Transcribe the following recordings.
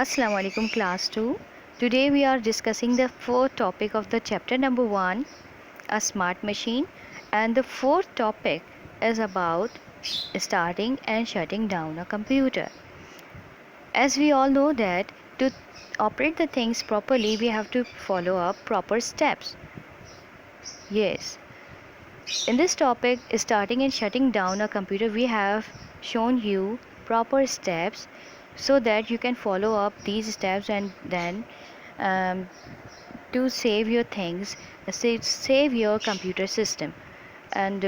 Assalamu alaikum class 2. Today we are discussing the fourth topic of the chapter number 1, a smart machine, and the fourth topic is about starting and shutting down a computer. As we all know that to operate the things properly we have to follow up proper steps. Yes. In this topic, starting and shutting down a computer, we have shown you proper steps so that you can follow up these steps and then um, to save your things, save your computer system. And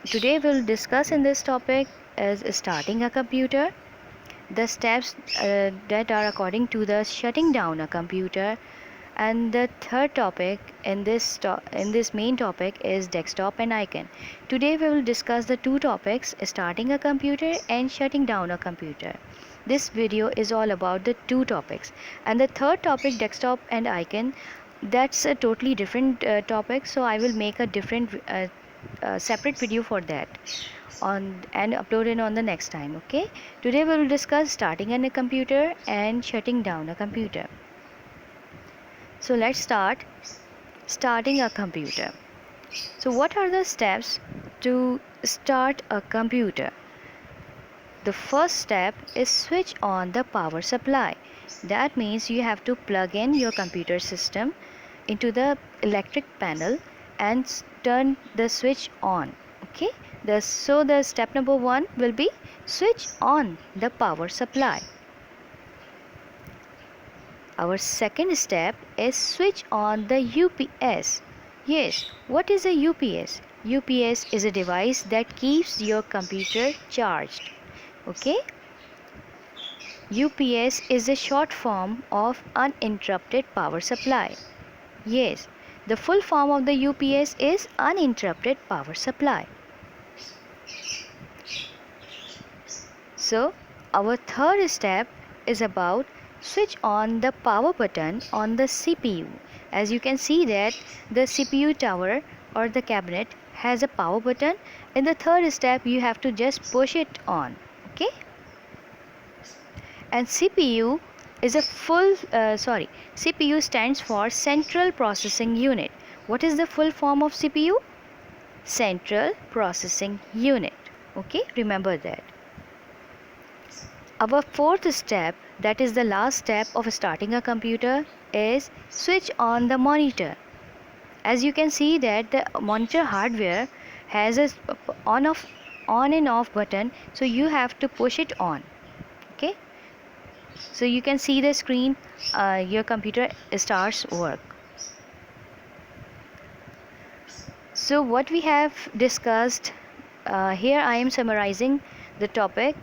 today we'll discuss in this topic is starting a computer, the steps that are according to the shutting down a computer, and the third topic in this main topic is desktop and icon. Today we will discuss the two topics, starting a computer and shutting down a computer. This video is all about the two topics, and the third topic, desktop and icon, that's a totally different topic, so I will make a different separate video for that on and upload it on the next time. Okay, today we will discuss starting a computer and shutting down a computer. So let's start starting a computer. So what are the steps to start a computer? The first step is switch on the power supply. That means you have to plug in your computer system into the electric panel and turn the switch on. Okay, so the step number 1 will be switch on the power supply. Our second step is switch on the UPS. Yes, what is a UPS? UPS is a device that keeps your computer charged. Okay? UPS is a short form of uninterrupted power supply. Yes, the full form of the UPS is uninterrupted power supply. So, our third step is about switch on the power button on the CPU. As you can see that the CPU tower or the cabinet has a power button. In the third step you have to just push it on. Okay, and CPU is a CPU stands for Central Processing Unit. What is the full form of CPU? Central Processing Unit. Okay, remember that. Our fourth step, that is the last step of starting a computer, is switch on the monitor. As you can see that the monitor hardware has a on and off button, so you have to push it on. Okay, so you can see the screen, your computer starts work. So what we have discussed, here I am summarizing the topic.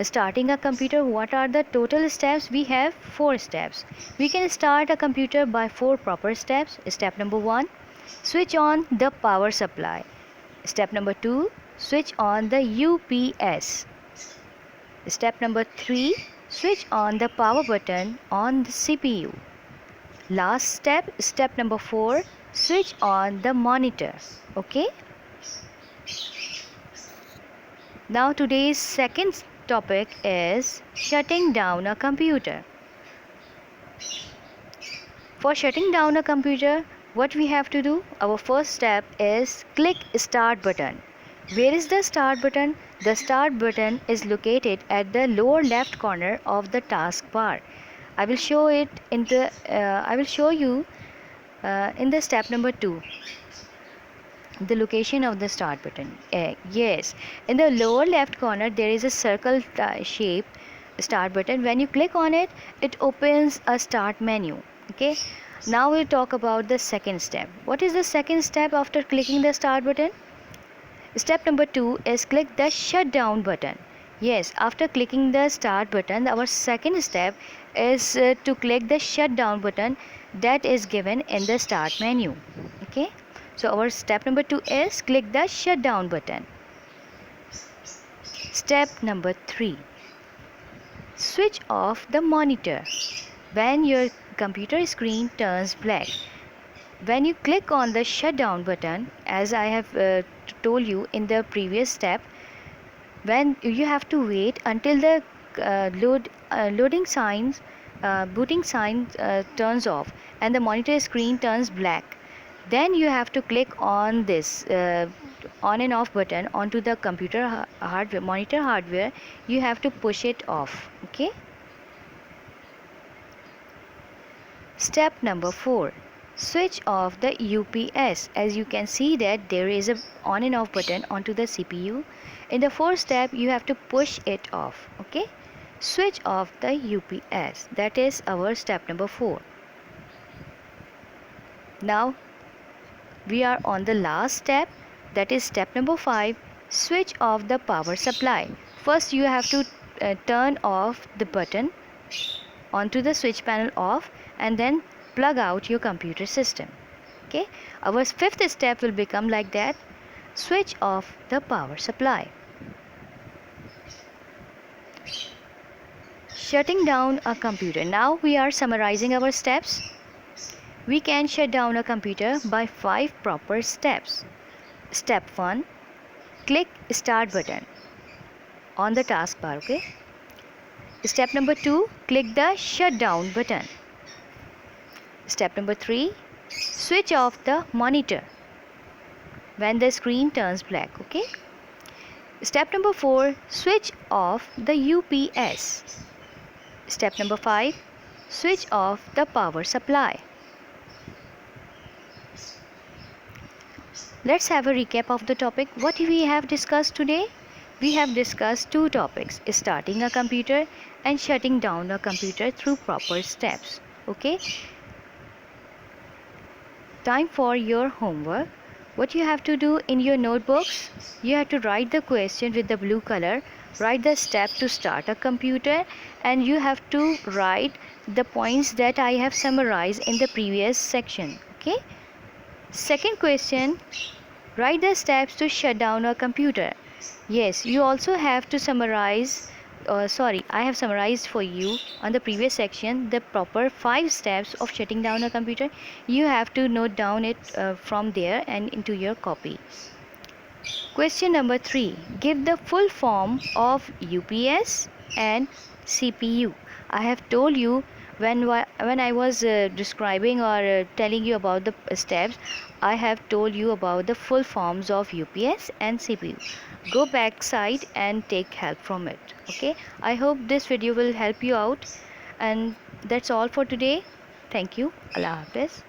Starting a computer, what are the total steps? We have 4 steps. We can start a computer by 4 proper steps. Step number 1, switch on the power supply. Step number 2, switch on the UPS. Step number 3, switch on the power button on the CPU. Last step, step number 4, switch on the monitor. Okay, now today's second topic is shutting down a computer. For shutting down a computer, what we have to do? Our first step is click start button. Where is the start button? The start button is located at the lower left corner of the taskbar. I will show it in the in the step number 2. The location of the start button. Yes, in the lower left corner there is a circle shape start button. When you click on it, it opens a start menu. Okay, now we'll talk about the second step. What is the second step after clicking the start button? Step number 2 is click the shutdown button. Yes, after clicking the start button, our second step is to click the shutdown button that is given in the start menu. Okay, so our step number 2 is click the shutdown button. Step number 3, switch off the monitor. When your computer screen turns black, when you click on the shutdown button, as I have told you in the previous step, when you have to wait until the loading signs booting sign turns off and the monitor screen turns black, then you have to click on this on and off button onto the computer hardware, monitor hardware. You have to push it off. Okay. Step number 4, switch off the UPS. As you can see that there is a on and off button onto the CPU. In the fourth step you have to push it off. Okay, switch off the UPS. That is our step number 4. Now we are on the last step, that is step number 5, switch off the power supply. First you have to turn off the button onto the switch panel off and then plug out your computer system. Okay, our fifth step will become like that, switch off the power supply. Shutting down a computer. Now we are summarizing our steps. We can shut down a computer by 5 proper steps. Step 1, click start button on the taskbar. Okay. Step number 2, click the shutdown button. Step number 3, switch off the monitor when the screen turns black. Okay. Step number 4, switch off the UPS. Step number 5, switch off the power supply. Let's have a recap of the topic. What we have discussed today? We have discussed 2 topics, starting a computer and shutting down a computer through proper steps. Okay. Time for your homework. What you have to do in your notebooks, you have to write the question with the blue color, write the step to start a computer, and you have to write the points that I have summarized in the previous section. Okay. Second question, write the steps to shut down a computer. Yes, you also have to summarize, I have summarized for you on the previous section the proper 5 steps of shutting down a computer. You have to note down it from there and into your copy. Question number 3, give the full form of UPS and CPU. I have told you when I was describing or telling you about the steps, I have told you about the full forms of UPS and CPU. Go back side and take help from it. Okay, I hope this video will help you out, and that's all for today. Thank you. Allah Hafiz.